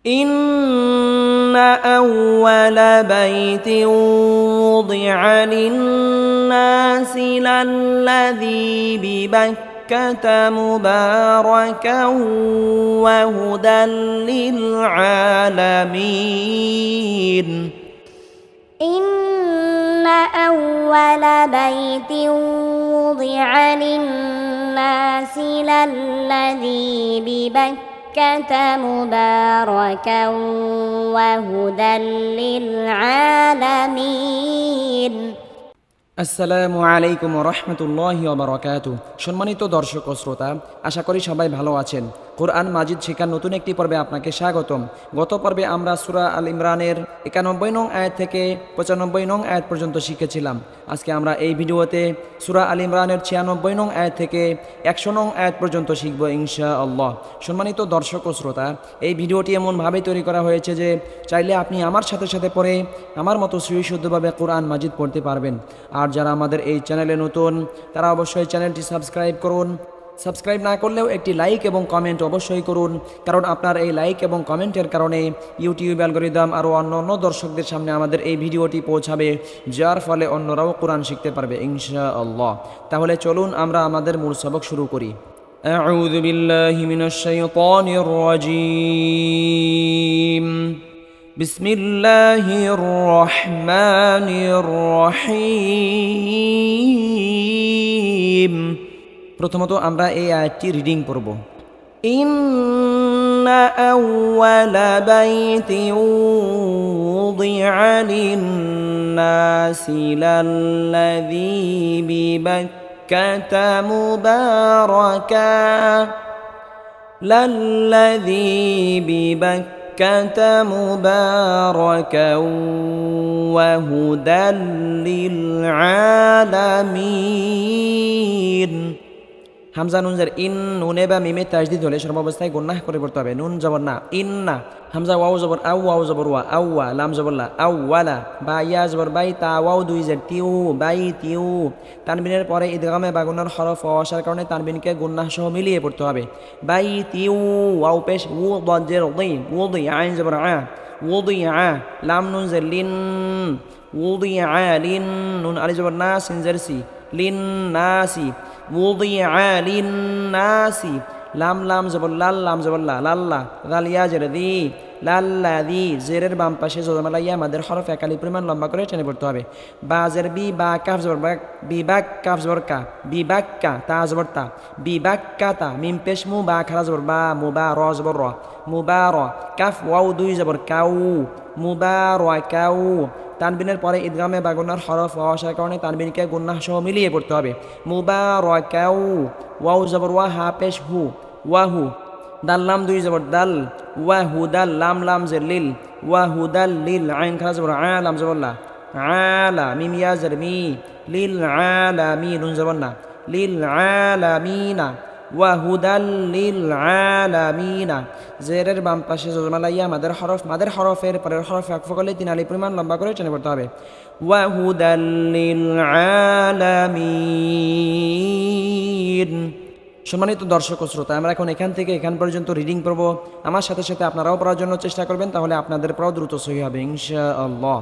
إن أول بيت وضع للناس للذي ببكة مباركا وهدى للعالمين إن أول بيت وضع للناس للذي ببكة مباركا وهدى للعالمين আসসালামু আলাইকুম রহমতুল্লাহি ওয়া বারাকাতুহু। সম্মানিত দর্শক ও শ্রোতা, আশা করি সবাই ভালো আছেন। কোরআন মাজিদ শেখার নতুন একটি পর্বে আপনাকে স্বাগতম। গত পর্বে আমরা সূরা আল ইমরানের 91 নং আয়াত থেকে 95 নং আয়াত পর্যন্ত শিখেছিলাম। আজকে আমরা এই ভিডিওতে সূরা আল ইমরানের 96 নং আয়াত থেকে 100 নং আয়াত পর্যন্ত শিখব ইনশাআল্লাহ। সম্মানিত দর্শক ও শ্রোতা, এই ভিডিওটি এমনভাবে তৈরি করা হয়েছে যে চাইলে আপনি আমার সাথে সাথে পড়ে আমার মতো সুশুদ্ধভাবে কোরআন মাজিদ পড়তে পারবেন। আর যারা আমাদের এই চ্যানেলে নতুন তারা অবশ্যই চ্যানেলটি সাবস্ক্রাইব করুন। সাবস্ক্রাইব না করলেও একটি লাইক এবং কমেন্ট অবশ্যই করুন, কারণ আপনার এই লাইক এবং কমেন্টের কারণে ইউটিউব অ্যালগরিদম আরও অন্য দর্শকদের সামনে আমাদের এই ভিডিওটি পৌঁছাবে, যার ফলে অন্যরাও কোরআন শিখতে পারবে ইনশাআল্লাহ। তাহলে চলুন আমরা আমাদের মূল সবক শুরু করি। আউযু বিল্লাহি মিনাশ শাইতানির রাজীম। বিসমিল্লাহির রহমানির রহিম। প্রথমত আমরা এই আয়াতটি রিডিং পড়ব। ইন্না আউওয়ালা বাইতিন উযিআ লিন-নাসি লাল্লাযী বিবাক্কাতা মুবারাকা মুবারাকা ওয়া হুদাল লিল-আলামিন। হামজা নুন জার ইন, নুনে বা মিমে তাজদিদ হলে সর্বাবস্থায় গুনাহ করে পড়তে হবে। নুন জবর না, ইন্না। হামজা ওয়াও জবর আউ, ওয়াও জবর ওয়া, আউয়া। লাম জবর লা, আউওয়ালা। বা ইয়া জবর বাই, তা ওয়াও দুই জার টিউ, বাই টিউ। তানবিনের পরে ইদগামে বা গুনার হরফ আসার কারণে তানবিনকে গুনাহ সহ মিলিয়ে পড়তে হবে। বাই টিউ, ওয়াও পেশ উ দজের উদি, উদি আইন জবর আ, উদি আ। লাম নুন জার লিন, উদি আ লিন। নুন আলি জবর না, সিন জার সি, লিন নাসি। উযিআ লিন-নাসি। লাম লাম জবর লাল, লাম জবর লা, লাল্লা। দাল ইয়া জের দি, লাল্লাযী। জেরের বাম পাশে জজমালা ইয়া মাদের হরফ একালি পরিমাণ লম্বা করে টেনে পড়তে হবে। বা জের বি, বা কাফ জবর বা, বিবাক কাফ জবর কা, বিবাক্কা। তা জবর তা, বিবাক্কাতা। মিম পেশ মু, বা খারা জবর বা, মুবার জবর র, মুবার। কাফ ওয়াও দুই জবর কাউ, মুবারাকাউ। তানবিনের পরে ইদগামে বা গুনার হরফ আসার কারণে তানবিনকে গুনাহ সহ মিলিয়ে পড়তে হবে। মুবারাকাউ। ওয়াও জবর ওয়া, হা পেশ হু, ওয়াহু। দাল লাম দুই জবর দাল, ওয়াহুদাল। লাম লাম জের লিল, ওয়াহুদাল লিল। আইন খারা জবর আ, লাম জবর লা, আলা। মিম ইয়া জের মি, লিল আলামিন। নুন জবর না, লিল আলামিনা। ওয়াহুদাল লিল আলামিনা। জেরের বাম পাশে জজমালা ইয়া মাদের হরফ, মাদের হরফের পরের হরফ আকফ করলে 3 আলিফ পরিমাণ লম্বা করে টেনে পড়তে হবে। ওয়াহুদাল লিল আলামিন। সম্মানিত দর্শক ও শ্রোতা, আমরা এখন এখান থেকে এখান পর্যন্ত রিডিং পড়ব। আমার সাথে সাথে আপনারাও পড়ার জন্য চেষ্টা করবেন, তাহলে আপনাদের পড়াও দ্রুত সহি হবে ইনশাআল্লাহ।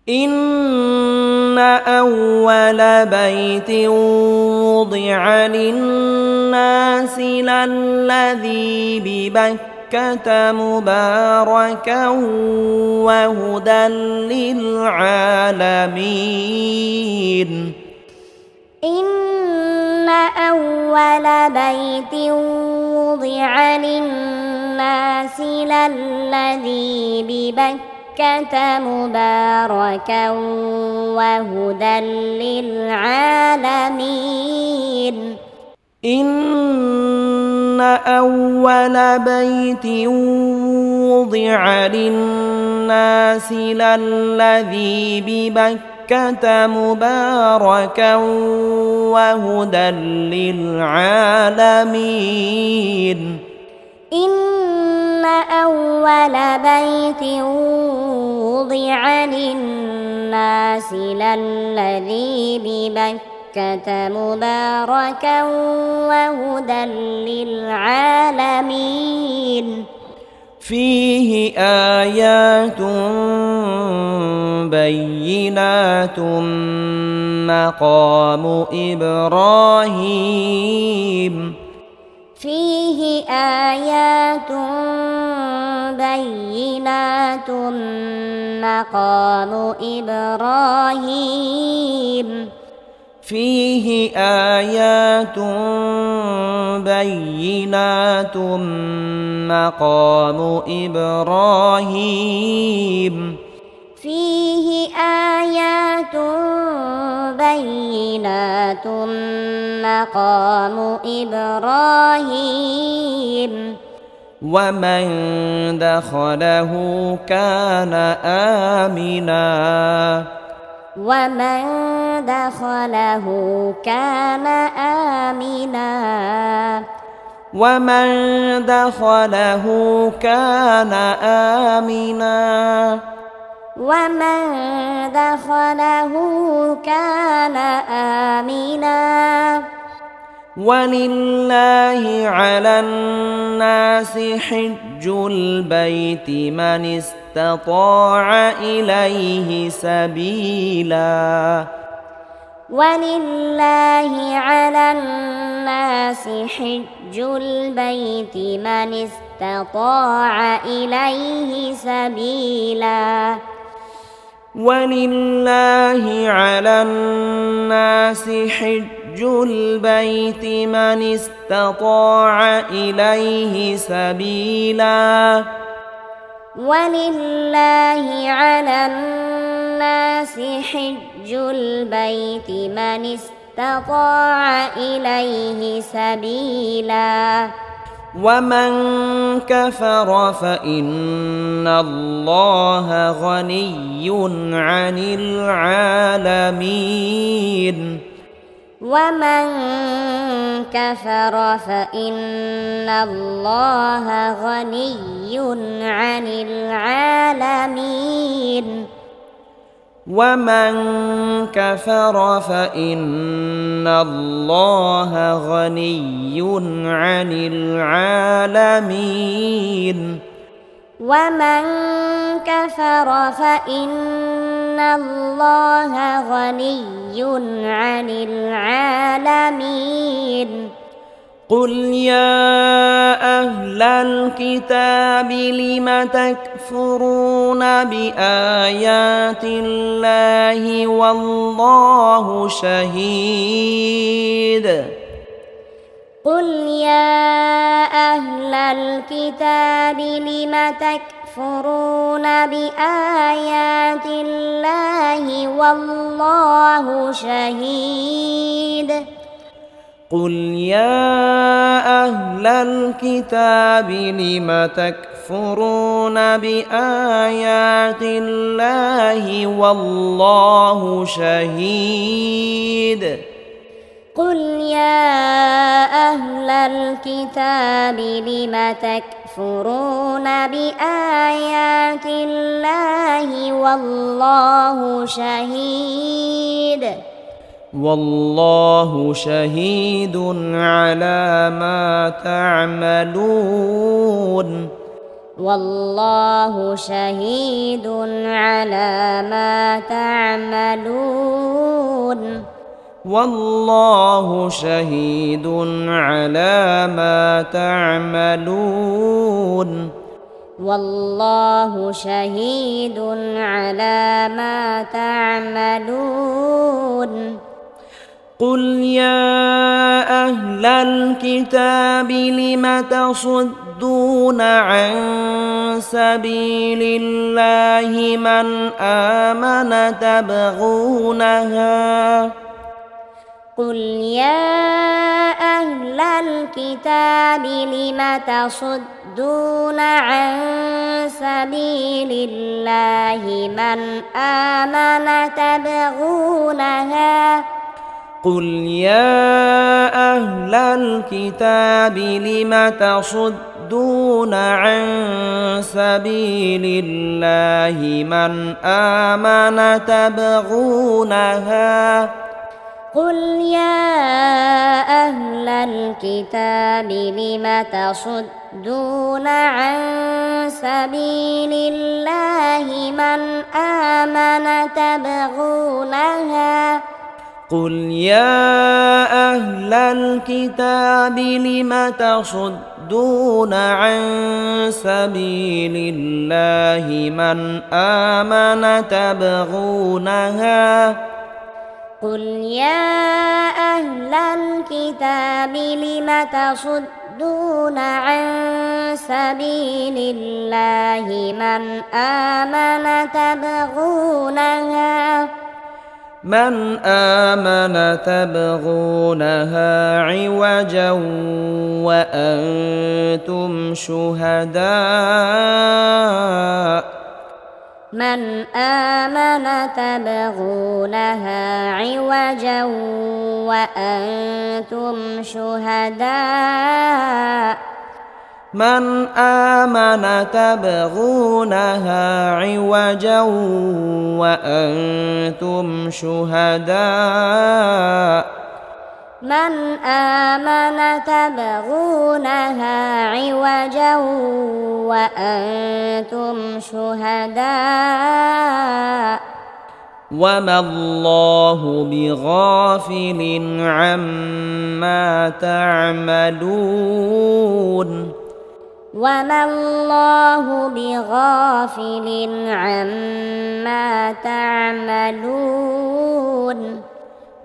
إن أول بيت وضع للناس للذي ببكة مباركا وهدى للعالمين. إن أول بيت وضع للناس للذي ببكة مباركا وهدى للعالمين. إن أول بيت وضع للناس للذي ببكة مباركا وهدى للعالمين. إن أول بيت وضع للناس للذي ببكة مباركا وهدى للعالمين. فيه آيات بينات مقام إبراهيم فيه آيات بينات مقام إبراهيم فيه آيات بينات مقام إبراهيم فيه آيات بينات مقام إبراهيم ومن دخله كان آمنا ومن دخله كان آمنا ومن دخله كان آمنا ومن دخله كان آمنا ولله على الناس حج البيت من استطاع إليه سبيلا ولله على الناس حج البيت من استطاع إليه سبيلا ولله على الناس حج البيت من استطاع إليه سبيلا ولله على الناس حج البيت من استطاع إليه سبيلا ومن كفر فإن الله غني عن العالمين ومن كفر فإن الله غني عن العالمين ومن كفر فإن الله غني عن العالمين ومن كفر فإن الله غني عن العالمين قل يا أهل الكتاب لم تكفرون بآيات الله والله شهيد قل يا أهل الكتاب لم تكفرون بآيات الله والله شهيد قل يا أهل الكتاب لم تكفرون بآيات الله والله شهيد قل يا أهل الكتاب لم تكفرون بآيات الله والله شهيد والله شهيد على ما تعملون والله شهيد على ما تعملون والله شهيد على ما تعملون والله شهيد على ما تعملون قل يا أهل الكتاب لم تصدون عن سبيل الله من آمن تبغونها قل يا أهل الكتاب لم تصدون عن سبيل الله من آمن تبغونها قل يا أهل الكتاب لم تصدون عن سبيل الله من آمن تبغونها قل يا أهل الكتاب لم تصدون عن سبيل الله من آمن تبغونها قل يا أهل الكتاب لم تصدون عن سبيل الله من آمن تبغونها قل يا أهل الكتاب لم تصدون عن سبيل الله من آمن تبغونها عوجا وأنتم شهداء من آمن تبغونها عوجا وأنتم شهداء من آمن تبغونها عوجا وأنتم شهداء من آمن تبغونها عوجا وأنتم شهداء وما الله بغافل عما تعملون وما الله بغافل عما تعملون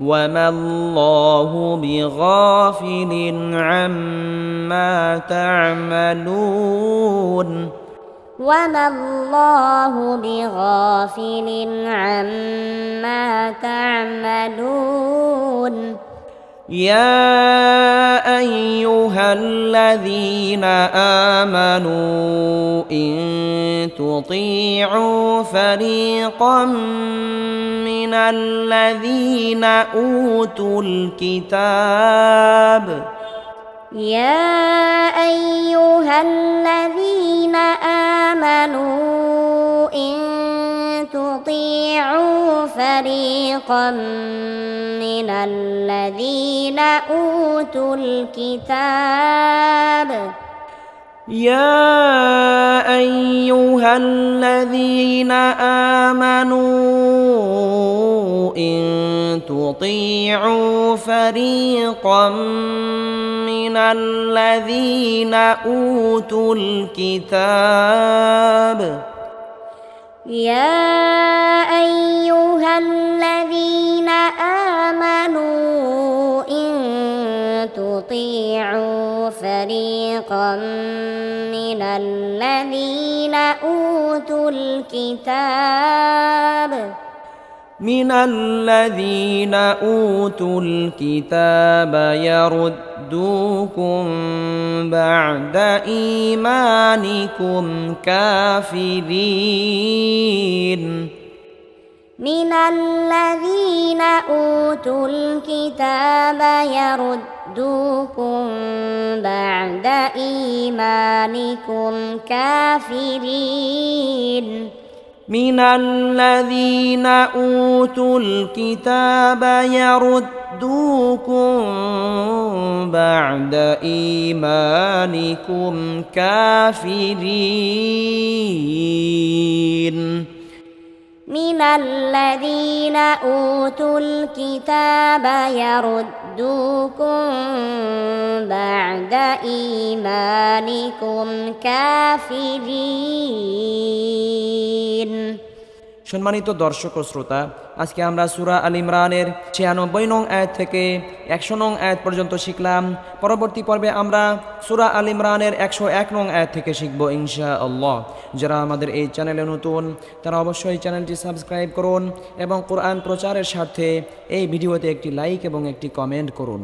وما الله بغافل عما تعملون وما الله بغافل عما تعملون يا أيها الذين آمنوا إن تطيعوا فريقا من الذين أوتوا الكتاب يا أيها الذين آمنوا إن تطيعوا فريقا من الذين أوتوا الكتاب يا أيها الذين آمنوا إن تطيعوا فريقا من الذين أوتوا الكتاب يا أيها الذين آمنوا إن تطيعوا فريقا من الذين أوتوا الكتاب يردوكم بعد إيمانكم كافرين من الذين أوتوا الكتاب يردوكم بعد إيمانكم كافرين من الذين أوتوا الكتاب يردوكم بعد إيمانكم كافرين من الذين أوتوا الكتاب يردوكم بعد إيمانكم كافرين সম্মানিত দর্শক ও শ্রোতা, আজকে আমরা সূরা আল ইমরানের 96 নং আয়াত থেকে 100 নং আয়াত পর্যন্ত শিখলাম। পরবর্তী পর্বে আমরা সূরা আল ইমরানের 101 নং আয়াত থেকে শিখব ইনশাআল্লাহ। যারা আমাদের এই চ্যানেলে নতুন তারা অবশ্যই চ্যানেলটি সাবস্ক্রাইব করুন এবং কোরআন প্রচারের স্বার্থে এই ভিডিওতে একটি লাইক এবং একটি কমেন্ট করুন।